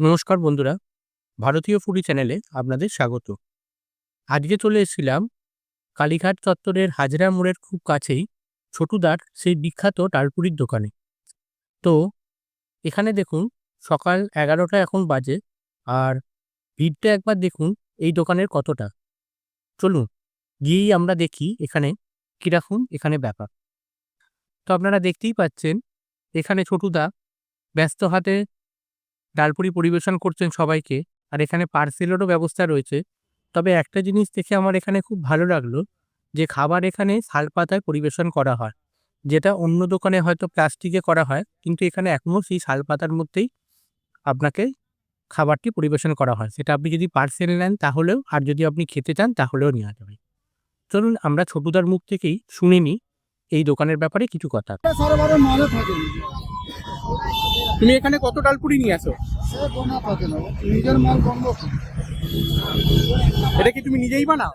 নমস্কার বন্ধুরা, ভারতীয় ফুডি চ্যানেলে আপনাদের স্বাগত। আজকে চলে এসেছিলাম কালীঘাট চত্বরের হাজরা মোড়ের খুব কাছেই ছোটুদার সেই বিখ্যাত ডালপুরির দোকানে। তো এখানে দেখুন সকাল ১১টা এখন বাজে, আর ভিড়টা একবার দেখুন এই দোকানের কতটা। চলুন গিয়েই আমরা দেখি এখানে কিরকম এখানে ব্যাপার। তো আপনারা দেখতেই পাচ্ছেন এখানে ছোটুদা ব্যস্ত হাতে ডালপুরি পরিবেশন করছেন সবাইকে, আর এখানে পার্সেলেরও ব্যবস্থা রয়েছে। তবে একটা জিনিস দেখে আমার এখানে খুব ভালো লাগলো যে খাবার এখানে শালপাতায় পরিবেশন করা হয়, যেটা অন্য দোকানে হয়তো প্লাস্টিকে করা হয়, কিন্তু এখানে এখনও সেই শালপাতার মধ্যেই আপনাকে খাবারটি পরিবেশন করা হয়। সেটা আপনি যদি পার্সেল নেন তাহলেও, আর যদি আপনি খেতে চান তাহলেও নেওয়া যাবে। চলুন আমরা ছোটুদার মুখ থেকেই শুনে নিই এই দোকানের ব্যাপারে কিছু কথা। তুমি এখানে কত ডালপুরি নিয়ে আসো? নিজের মাল বন্ধ। এটা কি তুমি নিজেই বানাও?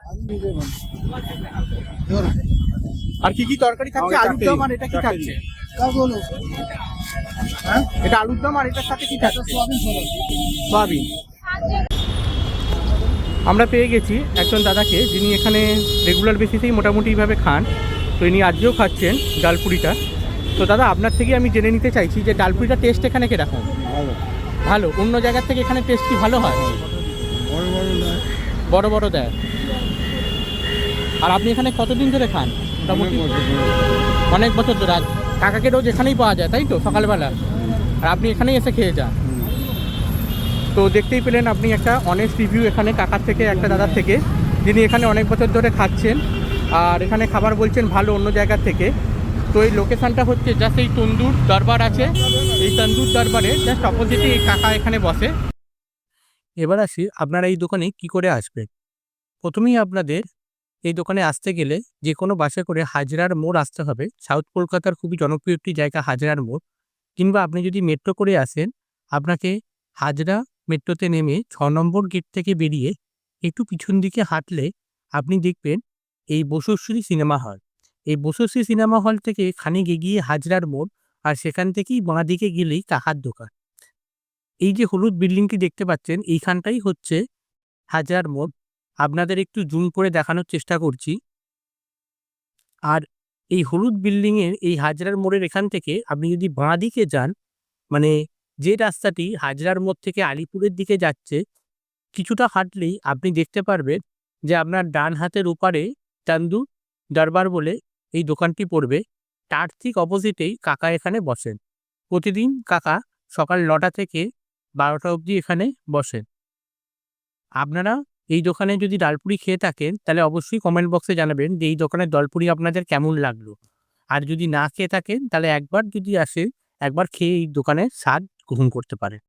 আর কি কি তরকারি থাকছে? আলুর দম, আর এটা কি থাকছে? হ্যাঁ, এটা আলুর দম, আর এটার সাথে কি থাকছে? সয়াবিন। আমরা পেয়ে গেছি একজন দাদাকে, যিনি এখানে রেগুলার বেসিসেই মোটামুটিভাবে খান। তো ইনি আজকেও খাচ্ছেন ডালপুরিটা। তো দাদা, আপনার থেকে আমি জেনে নিতে চাইছি যে ডালপুরিটা টেস্ট এখানে কিরকম? ভালো। অন্য জায়গার থেকে এখানে টেস্ট কি ভালো হয়? বড় বড় দেয়। আর আপনি এখানে কতদিন ধরে খান? মোটামুটি অনেক বছর ধরে। কাকাকে রোজ এখানেই পাওয়া যায়, তাই তো, সকালবেলা? আর আপনি এখানেই এসে খেয়ে যান। তো দেখতেই পেলেন আপনি একটা অনেস্ট রিভিউ এখানে কাকার থেকে, একটা দাদার থেকে, যিনি এখানে অনেক বছর ধরে খাচ্ছেন। আর এখানে খাবার বলছেন ভালো অন্য জায়গার থেকে। তো এই লোকেশানটা হচ্ছে জাস্ট এই তন্দুর দরবার আছে, এই তন্দুর দরবারে জাস্ট অপোজিটে এই কাকা এখানে বসে। এবার আসি আপনারা এই দোকানে কি করে আসবেন। প্রথমেই আপনাদের এই দোকানে আসতে গেলে যে কোনো বাসে করে হাজরার মোড় আসতে হবে। সাউথ কলকাতার খুবই জনপ্রিয় একটি জায়গা হাজরার মোড়। কিংবা আপনি যদি মেট্রো করে আসেন, আপনাকে হাজরা মেট্রোতে নেমে ৬ নম্বর গেট থেকে বেরিয়ে একটু পিছন দিকে হাঁটলে আপনি দেখবেন এই বসুশ্রী সিনেমা হল। এই বসুশ্রী সিনেমা হল থেকে খানিক এগিয়ে হাজরার মোড়, আর সেখান থেকেই বাঁ দিকে গেলেই কাকার দোকান। এই যে হলুদ বিল্ডিংটি দেখতে পাচ্ছেন, এইখানটাই হচ্ছে হাজরার মোড়। আপনাদের একটু জুম করে দেখানোর চেষ্টা করছি। আর এই হলুদ বিল্ডিংয়ের এই হাজরার মোড়ের এখান থেকে আপনি যদি বাঁ দিকে যান, মানে যে রাস্তাটি হাজরার মোড় থেকে আলিপুরের দিকে যাচ্ছে, কিছুটা হাঁটলেই আপনি দেখতে পারবেন যে আপনার ডান হাতের ওপারে চান্দু দরবার বলে এই দোকানটি পড়বে। তার ঠিক অপোজিটেই কাকা এখানে বসেন। প্রতিদিন কাকা সকাল ৯টা থেকে ১২টা অবধি এখানে বসেন। আপনারা এই দোকানে যদি ডালপুরি খেয়ে থাকেন তাহলে অবশ্যই কমেন্ট বক্সে জানাবেন যে এই দোকানের ডালপুরি আপনাদের কেমন লাগলো। আর যদি না খেয়ে থাকেন তাহলে একবার যদি আসেন, একবার খেয়ে এই দোকানের স্বাদ গ্রহণ করতে পারেন।